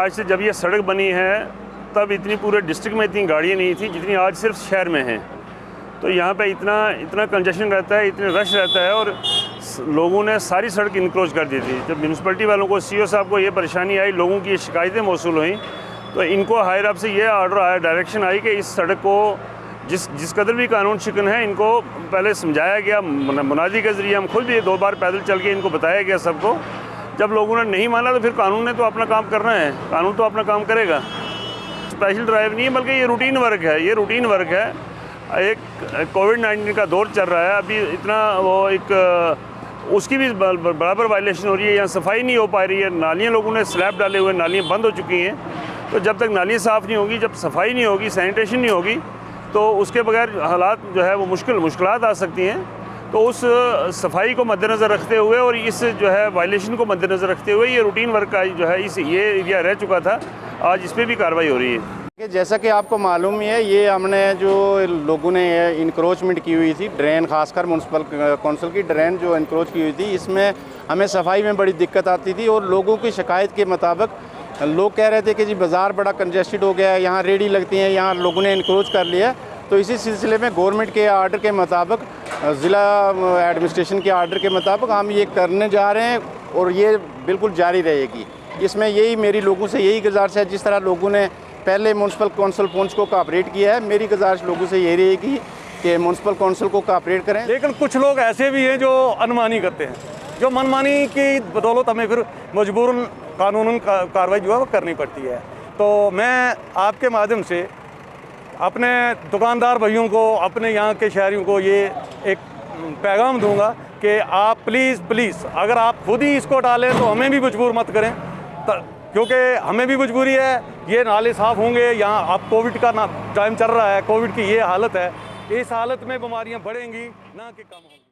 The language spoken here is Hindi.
आज से जब ये सड़क बनी है तब इतनी पूरे डिस्ट्रिक्ट में इतनी गाड़ियाँ नहीं थी जितनी आज सिर्फ शहर में हैं। तो यहाँ पे इतना कंजेशन रहता है, इतने रश रहता है, और लोगों ने सारी सड़क इनक्रोच कर दी थी। जब म्यूनसिपैलिटी वालों को, सीओ साहब को ये परेशानी आई, लोगों की शिकायतें मौसूल हुई, तो इनको हायर अप से ये ऑर्डर आया, डायरेक्शन आई कि इस सड़क को जिस कदर भी कानून शिकन है इनको पहले समझाया गया, मुनादी के ज़रिए हम खुद भी 2 बार पैदल चल के इनको बताया गया सबको। जब लोगों ने नहीं माना तो फिर कानून ने तो अपना काम करना है, कानून तो अपना काम करेगा। स्पेशल ड्राइव नहीं है बल्कि ये रूटीन वर्क है, ये रूटीन वर्क है। एक कोविड-19 का दौर चल रहा है, अभी इतना वो एक उसकी भी बराबर वायलेशन हो रही है। यहाँ सफाई नहीं हो पा रही है, नालियाँ लोगों ने स्लैब डाले हुए, नालियाँ बंद हो चुकी हैं। तो जब तक नालियाँ साफ़ नहीं होगी, जब सफाई नहीं होगी, सैनिटेशन नहीं होगी, तो उसके बगैर हालात जो है वो मुश्किलात आ सकती हैं। तो उस सफाई को मद्देनज़र रखते हुए और इस जो है वायलेशन को मद्देनज़र रखते हुए ये रूटीन वर्क का जो है ये एरिया रह चुका था, आज इस पर भी कार्रवाई हो रही है। जैसा कि आपको मालूम ही है, ये हमने जो लोगों ने इंक्रोचमेंट की हुई थी, ड्रेन, खासकर म्यूनसिपल कौंसिल की ड्रेन जो इंक्रोच की हुई थी, इसमें हमें सफाई में बड़ी दिक्कत आती थी। और लोगों की शिकायत के मुताबिक लोग कह रहे थे कि जी बाज़ार बड़ा कंजेस्टेड हो गया है, यहाँ रेडी लगती हैं, यहाँ लोगों ने इंक्रोच कर लिया। तो इसी सिलसिले में गवर्नमेंट के आर्डर के मुताबिक, ज़िला एडमिनिस्ट्रेशन के आर्डर के मुताबिक हम ये करने जा रहे हैं और ये बिल्कुल जारी रहेगी। इसमें यही मेरी लोगों से यही गुजारिश है, जिस तरह लोगों ने पहले म्यूनसिपल कौंसिल पुंछ को कोऑपरेट किया है, मेरी गुजारिश लोगों से यही रहेगी कि म्यूनसिपल कौंसिल को कोऑपरेट करें। लेकिन कुछ लोग ऐसे भी हैं जो अनमानी करते हैं, जो मनमानी की बदौलत हमें फिर मजबूरन कानूनन कार्रवाई जो है वो करनी पड़ती है। तो मैं आपके माध्यम से अपने दुकानदार भाइयों को, अपने यहाँ के शहरियों को ये एक पैगाम दूंगा कि आप प्लीज़ अगर आप खुद ही इसको डालें तो हमें भी मजबूर मत करें, क्योंकि हमें भी मजबूरी है। ये नाले साफ़ होंगे, यहाँ अब कोविड का टाइम चल रहा है, कोविड की ये हालत है, इस हालत में बीमारियाँ बढ़ेंगी ना कि कम होंगी।